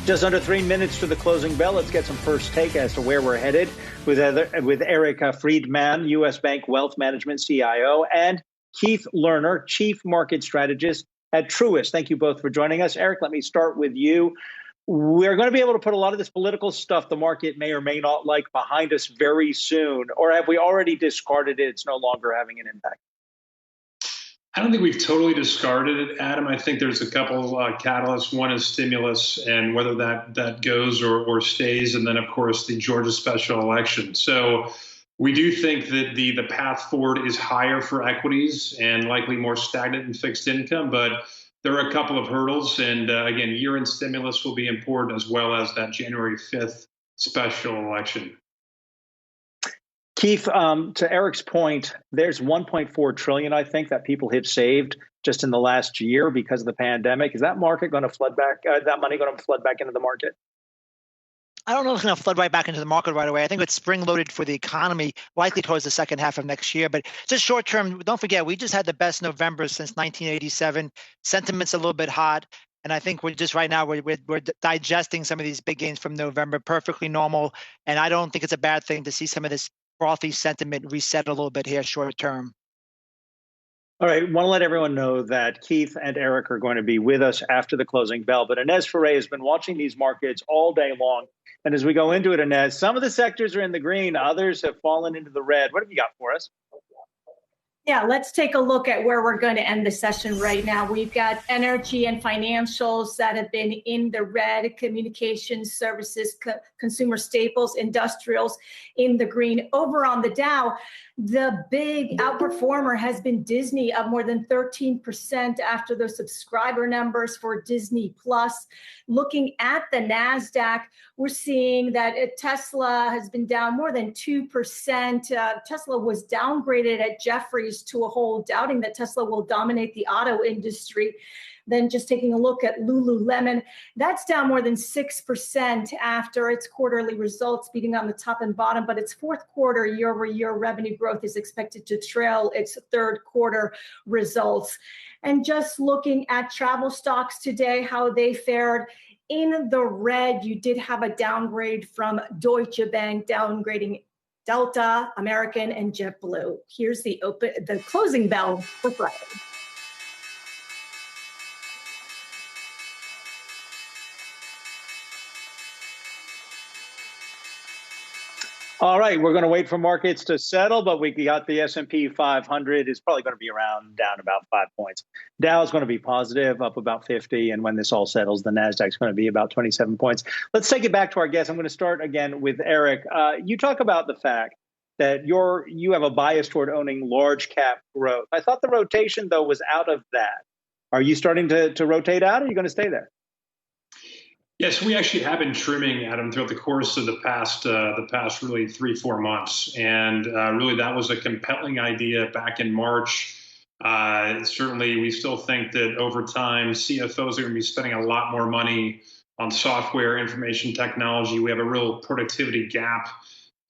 Just under 3 minutes to the closing bell. Let's get some first take as to where we're headed with Eric Freedman, U.S. Bank Wealth Management CIO, and Keith Lerner, Chief Market Strategist at Truist. Thank you both for joining us. Eric, let me start with you. We're going to be able to put a lot of this political stuff the market may or may not like behind us very soon, or have we already discarded it? It's no longer having an impact. I don't think we've totally discarded it, Adam. I think there's a couple catalysts. One is stimulus and whether that goes or stays. And then, of course, the Georgia special election. So we do think that the path forward is higher for equities and likely more stagnant in fixed income. But there are a couple of hurdles. And again, year-end stimulus will be important, as well as that January 5th special election. Keith, to Eric's point, there's 1.4 trillion, I think, that people have saved just in the last year because of the pandemic. Is that market going to flood back? That money going to flood back into the market? I don't know if it's going to flood right back into the market right away. I think it's spring-loaded for the economy, likely towards the second half of next year. But just short-term, don't forget, we just had the best November since 1987. Sentiment's a little bit hot. And I think we're digesting some of these big gains from November, perfectly normal. And I don't think it's a bad thing to see some of this frothy sentiment reset a little bit here short term. All right. I want to let everyone know that Keith and Eric are going to be with us after the closing bell. But Inez Ferre has been watching these markets all day long. And as we go into it, Inez, some of the sectors are in the green. Others have fallen into the red. What have you got for us? Yeah, let's take a look at where we're going to end the session right now. We've got energy and financials that have been in the red, communications, services, consumer staples, industrials in the green. Over on the Dow, the big outperformer has been Disney, up more than 13% after those subscriber numbers for Disney Plus. Looking at the NASDAQ, we're seeing that Tesla has been down more than 2%. Tesla was downgraded at Jefferies to a hold, doubting that Tesla will dominate the auto industry. Then just taking a look at Lululemon, that's down more than 6% after its quarterly results, beating on the top and bottom, but its fourth quarter year-over-year revenue growth is expected to trail its third quarter results. And just looking at travel stocks today, how they fared. In the red, you did have a downgrade from Deutsche Bank, downgrading Delta, American, and JetBlue. Here's the closing bell for Friday. All right, we're going to wait for markets to settle, but we got the S&P 500 is probably going to be down about 5 points. Dow is going to be positive, up about 50, and when this all settles, the Nasdaq is going to be about 27 points. Let's take it back to our guests. I'm going to start again with Eric. You talk about the fact that you have a bias toward owning large cap growth. I thought the rotation, though, was out of that. Are you starting to rotate out, or are you going to stay there? Yes, we actually have been trimming, Adam, throughout the course of the past really 3-4 months. And really that was a compelling idea back in March. Certainly, we still think that over time, CFOs are going to be spending a lot more money on software, information technology. We have a real productivity gap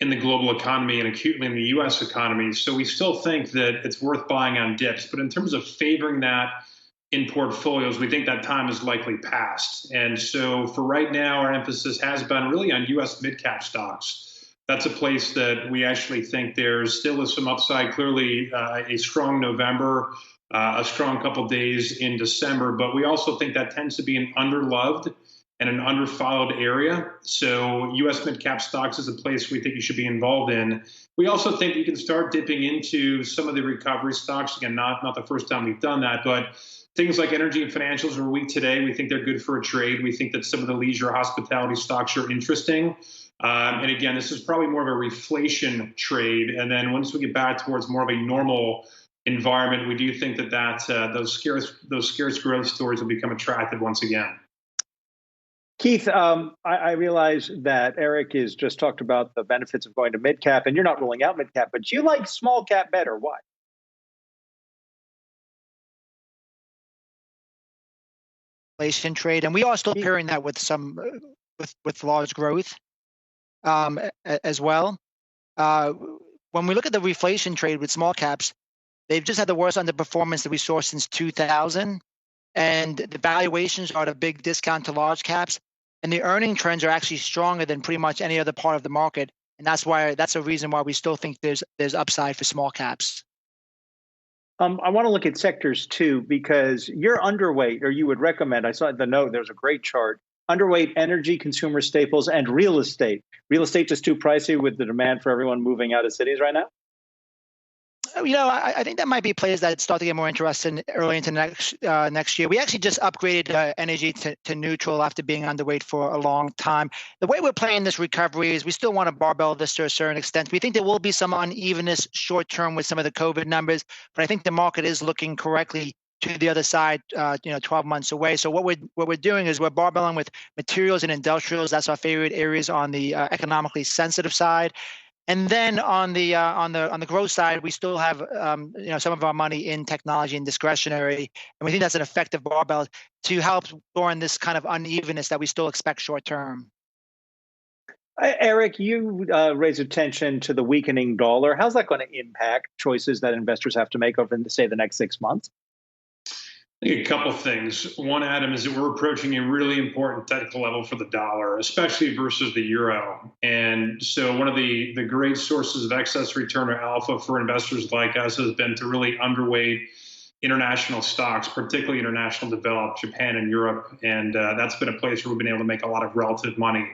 in the global economy and acutely in the U.S. economy. So we still think that it's worth buying on dips. But in terms of favoring that in portfolios, we think that time is likely past. And so for right now, our emphasis has been really on U.S. mid-cap stocks. That's a place that we actually think there still is some upside. Clearly, a strong November, a strong couple days in December. But we also think that tends to be an underloved and an underfollowed area. So U.S. mid-cap stocks is a place we think you should be involved in. We also think you can start dipping into some of the recovery stocks. Again, not the first time we've done that, but things like energy and financials are weak today. We think they're good for a trade. We think that some of the leisure hospitality stocks are interesting. And again, this is probably more of a reflation trade. And then once we get back towards more of a normal environment, we do think that those scarce growth stories will become attractive once again. Keith, I realize that Eric has just talked about the benefits of going to mid-cap, and you're not ruling out mid-cap, but you like small cap better. Why? Inflation trade, and we are still pairing that with some with large growth as well. When we look at the reflation trade with small caps, they've just had the worst underperformance that we saw since 2000, and the valuations are at a big discount to large caps. and the earning trends are actually stronger than pretty much any other part of the market. And that's a reason why we still think there's upside for small caps. I want to look at sectors too, because you're underweight, or you would recommend. I saw the note. There's a great chart. Underweight energy, consumer staples, and real estate. Real estate just too pricey with the demand for everyone moving out of cities right now? I think that might be plays that start to get more interesting early into next year. We actually just upgraded energy to neutral after being underweight for a long time. The way we're playing this recovery is we still want to barbell this to a certain extent. We think there will be some unevenness short term with some of the COVID numbers, but I think the market is looking correctly to the other side, 12 months away. So what we're doing is we're barbelling with materials and industrials. That's our favorite areas on the economically sensitive side. And then on the growth side, we still have some of our money in technology and discretionary, and we think that's an effective barbell to help during this kind of unevenness that we still expect short term. Eric, you raise attention to the weakening dollar. How's that going to impact choices that investors have to make over, say, the next 6 months? I think a couple of things. One, Adam, is that we're approaching a really important technical level for the dollar, especially versus the euro. And so one of the great sources of excess return or alpha for investors like us has been to really underweight international stocks, particularly international developed, Japan and Europe. And that's been a place where we've been able to make a lot of relative money.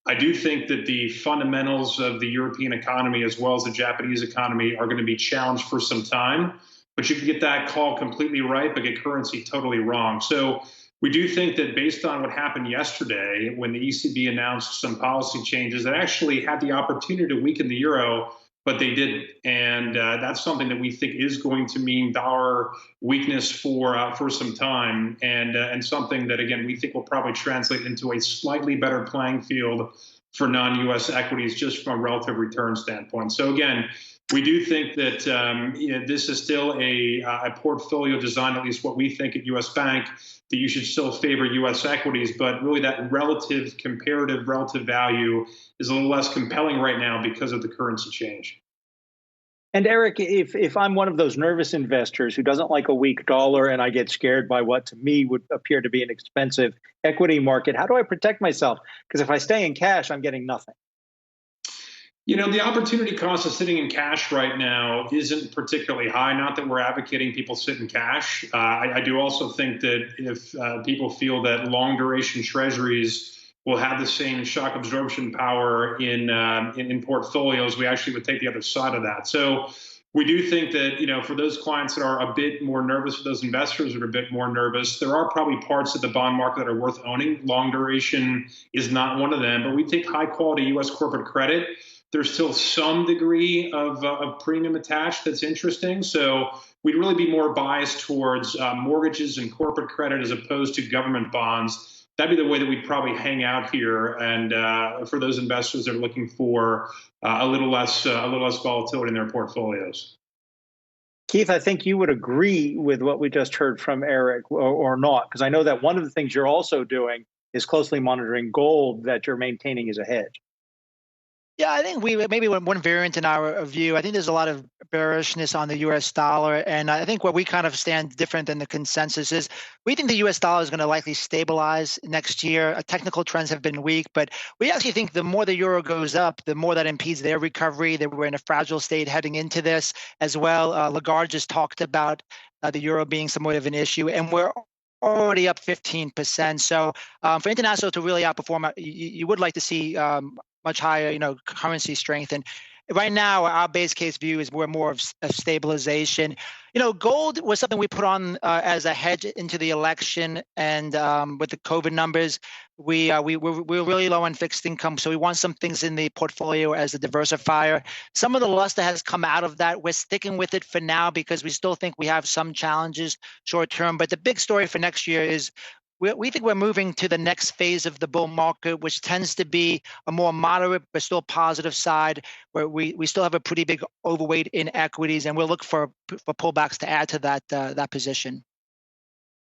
I do think that the fundamentals of the European economy as well as the Japanese economy are going to be challenged for some time. But you can get that call completely right, but get currency totally wrong. So we do think that based on what happened yesterday, when the ECB announced some policy changes that actually had the opportunity to weaken the euro, but they didn't. And that's something that we think is going to mean dollar weakness for some time, and something that, again, we think will probably translate into a slightly better playing field for non-U.S. equities just from a relative return standpoint. So again, we do think that this is still a portfolio design, at least what we think at U.S. Bank, that you should still favor U.S. equities, but really that comparative relative value is a little less compelling right now because of the currency change. And Eric, if I'm one of those nervous investors who doesn't like a weak dollar and I get scared by what to me would appear to be an expensive equity market, how do I protect myself? Because if I stay in cash, I'm getting nothing. The opportunity cost of sitting in cash right now isn't particularly high. Not that we're advocating people sit in cash. I do also think that if people feel that long duration treasuries will have the same shock absorption power in portfolios, we actually would take the other side of that. So we do think that, for those clients that are a bit more nervous, for those investors that are a bit more nervous, there are probably parts of the bond market that are worth owning. Long duration is not one of them, but we take high quality U.S. corporate credit. There's still some degree of premium attached that's interesting. So we'd really be more biased towards mortgages and corporate credit as opposed to government bonds. That'd be the way that we'd probably hang out here. And for those investors that are looking for a little less volatility in their portfolios. Keith, I think you would agree with what we just heard from Eric, or not, because I know that one of the things you're also doing is closely monitoring gold that you're maintaining as a hedge. Yeah, I think maybe one variant in our view. I think there's a lot of bearishness on the U.S. dollar, and I think where we kind of stand different than the consensus is we think the U.S. dollar is going to likely stabilize next year. Technical trends have been weak, but we actually think the more the euro goes up, the more that impedes their recovery. That we're in a fragile state heading into this as well. Lagarde just talked about the euro being somewhat of an issue, and we're already up 15%. So for international to really outperform, you would like to see much higher, currency strength. And right now, our base case view is we're more of a stabilization. Gold was something we put on as a hedge into the election, and with the COVID numbers, we're really low on fixed income, so we want some things in the portfolio as a diversifier. Some of the luster has come out of that. We're sticking with it for now because we still think we have some challenges short term. But the big story for next year is we think we're moving to the next phase of the bull market, which tends to be a more moderate but still positive side, where we still have a pretty big overweight in equities, and we'll look for pullbacks to add to that position.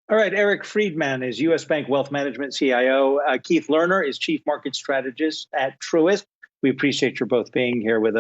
All right, Eric Freedman is U.S. Bank Wealth Management CIO. Keith Lerner is Chief Market Strategist at Truist. We appreciate your both being here with us.